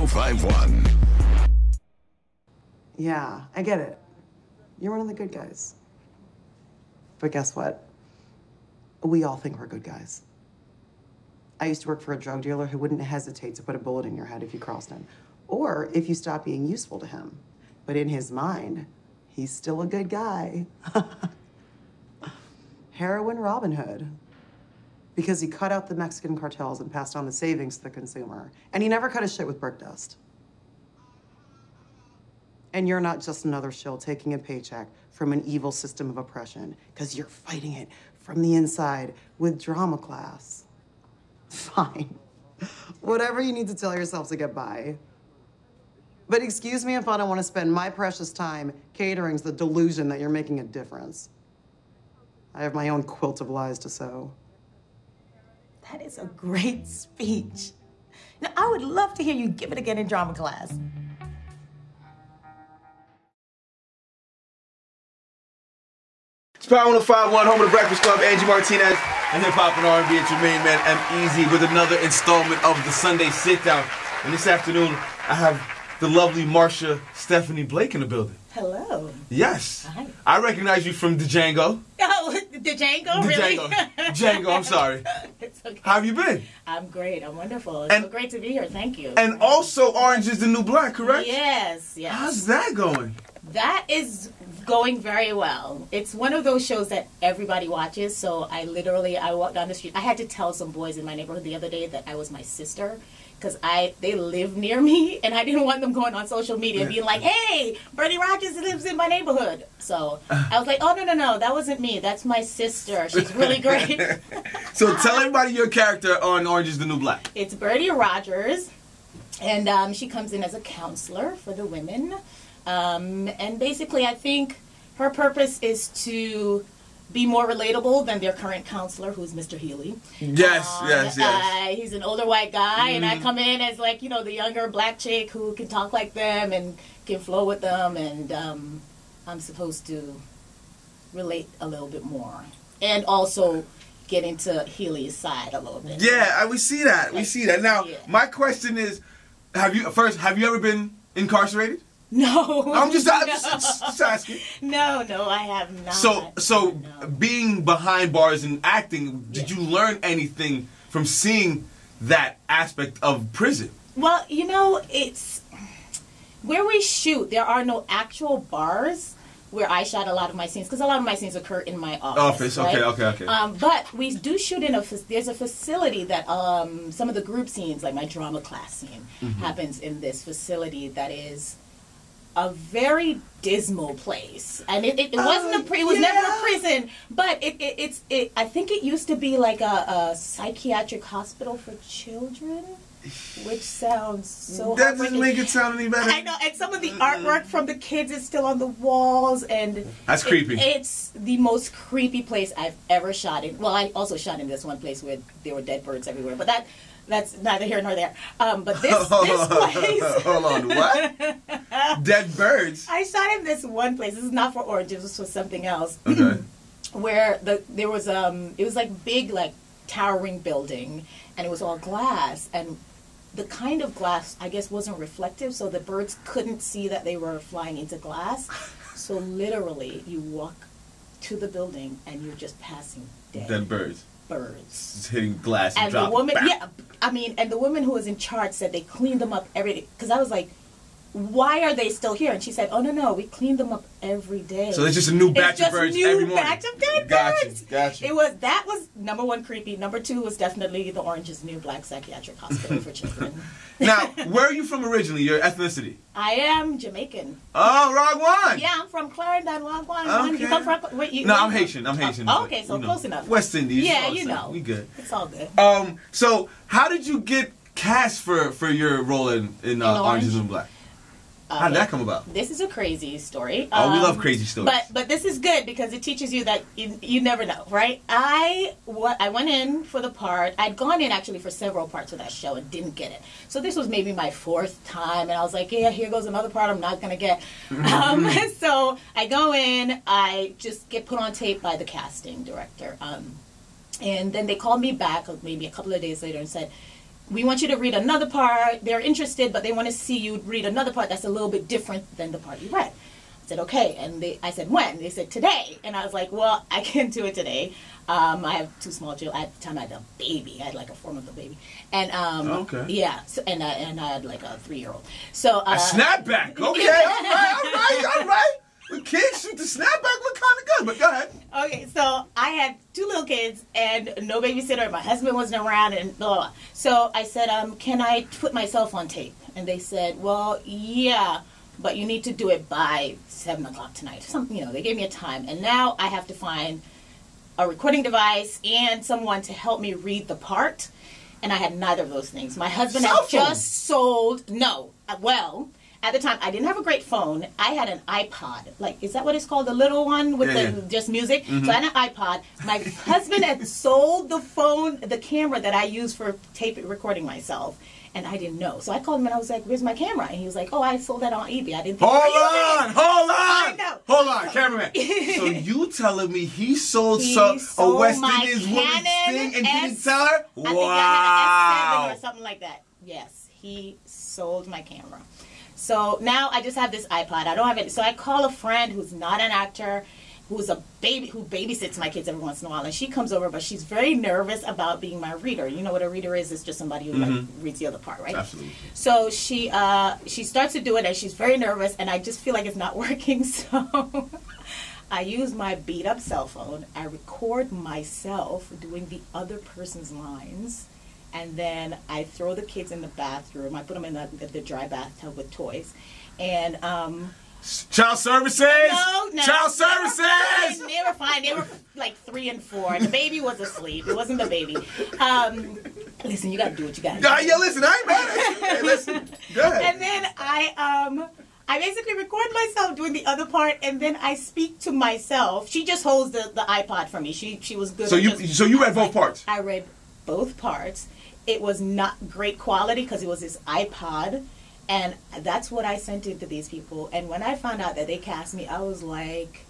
1051. Yeah, I get it. You're one of the good guys. But guess what? We all think we're good guys. I used to work for a drug dealer who wouldn't hesitate to put a bullet in your head if you crossed him, or if you stopped being useful to him. But in his mind, he's still a good guy. Heroin Robin Hood. Because he cut out the Mexican cartels and passed on the savings to the consumer. And he never cut his shit with brick dust. And you're not just another shill taking a paycheck from an evil system of oppression, because you're fighting it from the inside with drama class. Fine. Whatever you need to tell yourself to get by. But excuse me if I don't want to spend my precious time catering to the delusion that you're making a difference. I have my own quilt of lies to sew. That is a great speech. Now, I would love to hear you give it again in drama class. It's Power 1051, home of the Breakfast Club. Angie Martinez and Hip Hop and R&B at your main man, EmEz, with another installment of the Sunday Sit Down. And this afternoon, I have the lovely Marsha Stephanie Blake in the building. Hello. Yes. Hi. I recognize you from the Django. Oh, the Django? Really? Django, I'm sorry. It's okay. How have you been? I'm great. I'm wonderful. It's so great to be here. Thank you. And also Orange is the New Black, correct? Yes, yes. How's that going? That is going very well. It's one of those shows that everybody watches, so I walked down the street. I had to tell some boys in my neighborhood the other day that I was my sister, because they live near me, and I didn't want them going on social media being like, hey, Berdie Rogers lives in my neighborhood. So I was like, oh, no, that wasn't me. That's my sister. She's really great. So tell everybody your character on Orange is the New Black. It's Berdie Rogers, and she comes in as a counselor for the women. And basically, I think her purpose is to be more relatable than their current counselor, who's Mr. Healy. Yes. He's an older white guy, and I come in as, like, the younger black chick who can talk like them and can flow with them, and I'm supposed to relate a little bit more. And also get into Healy's side a little bit. Yeah, we see that. We see that. Now, my question is, have you ever been incarcerated? No. I'm just asking. No, I have not. So being behind bars and acting, did you learn anything from seeing that aspect of prison? Well, it's where we shoot. There are no actual bars where I shot a lot of my scenes, because a lot of my scenes occur in my office. Right? Okay. But we do shoot in there's a facility that some of the group scenes, like my drama class scene, happens in this facility that is a very dismal place, and it wasn't it was never a prison, but I think it used to be like a psychiatric hospital for children, which sounds so. That doesn't make it sound any better. I know, and some of the artwork from the kids is still on the walls, and that's creepy. It's the most creepy place I've ever shot in. Well, I also shot in this one place where there were dead birds everywhere, but that's neither here nor there. But this place... Hold on, what? Dead birds? I shot in this one place. This is not for Orange. This was for something else. Okay. Where there was... it was like big, like, towering building. And it was all glass. And the kind of glass, I guess, wasn't reflective. So the birds couldn't see that they were flying into glass. So literally, you walk to the building and you're just passing dead birds. Just hitting glass and the woman, and the woman who was in charge said they cleaned them up every day. Because I was like, why are they still here? And she said, oh, no, we clean them up every day. So it's just a new batch of birds every morning. Batch of dead birds. Gotcha. That was number one, creepy. Number two was definitely the Orange is the New Black Psychiatric Hospital for children. Now, where are you from originally, your ethnicity? I am Jamaican. Oh, wrong one. Yeah, I'm from Clarendon, wrong one. Okay. You come from... I'm Haitian. Oh, okay, so close enough. West Indies. Yeah, We good. It's all good. So, how did you get cast for your role in Orange is the New Black? How did that come about? This is a crazy story. We love crazy stories. But this is good because it teaches you that you never know, right? I went in for the part. I'd gone in actually for several parts of that show and didn't get it. So this was maybe my fourth time, and I was like, yeah, here goes another part I'm not going to get. So I go in. I just get put on tape by the casting director. And then they called me back maybe a couple of days later and said, we want you to read another part. They're interested, but they want to see you read another part that's a little bit different than the part you read. I said, okay. And I said, when? They said, today. And I was like, well, I can't do it today. I have 2 small children. At the time, I had a baby. I had like a 4-month-old baby. And okay. Yeah. So, and I had like a 3-year-old. So a snapback. Okay. All right. The kids shoot the snapback look kind of good, but go ahead. Okay, so I had 2 little kids and no babysitter. My husband wasn't around and blah, blah, blah. So I said, can I put myself on tape? And they said, well, yeah, but you need to do it by 7 o'clock tonight. Something, they gave me a time. And now I have to find a recording device and someone to help me read the part. And I had neither of those things. My husband had just sold, at the time, I didn't have a great phone. I had an iPod. Like, is that what it's called? The little one with just music? Mm-hmm. So I had an iPod. My husband had sold the phone, the camera that I use for tape recording myself. And I didn't know. So I called him and I was like, where's my camera? And he was like, oh, I sold that on eBay. I didn't think Hold on, cameraman. So you telling me he sold a West Indies woman's thing and didn't tell her? I think I had an S7 or something like that. Yes, he sold my camera. So now I just have this iPod. I don't have it. So I call a friend who's not an actor, who's a baby, who babysits my kids every once in a while. And she comes over, but she's very nervous about being my reader. You know what a reader is? It's just somebody who like, reads the other part, right? Absolutely. So she starts to do it, and she's very nervous, and I just feel like it's not working. So I use my beat-up cell phone. I record myself doing the other person's lines. And then I throw the kids in the bathroom. I put them in the dry bathtub with toys. And child services. No. Child services. They were fine. They were like 3 and 4. The baby was asleep. It wasn't the baby. Listen, you gotta do what you gotta do. Yeah, listen, I ain't mad at you. Hey, listen, go ahead. And then I basically record myself doing the other part, and then I speak to myself. She just holds the iPod for me. She was good. So you read both parts. I read both parts. It was not great quality because it was this iPod, and that's what I sent it to these people. And when I found out that they cast me, I was like,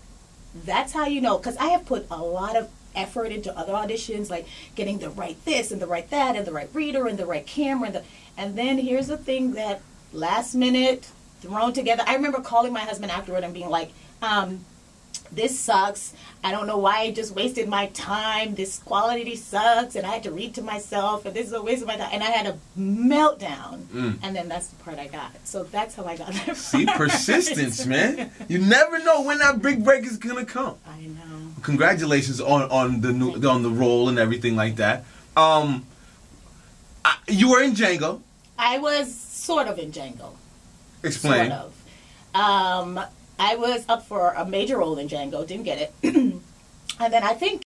that's how you know, because I have put a lot of effort into other auditions, like getting the right this and the right that and the right reader and the right camera. And then here's the thing that last minute thrown together. I remember calling my husband afterward and being like, this sucks. I don't know why I just wasted my time. This quality sucks. And I had to read to myself. And this is a waste of my time. And I had a meltdown. And then that's the part I got. So that's how I got that. See, persistence, man. You never know when that big break is going to come. I know. Congratulations on the role and everything like that. You were in Django. I was sort of in Django. Explain. Sort of. I was up for a major role in Django, didn't get it. And then I think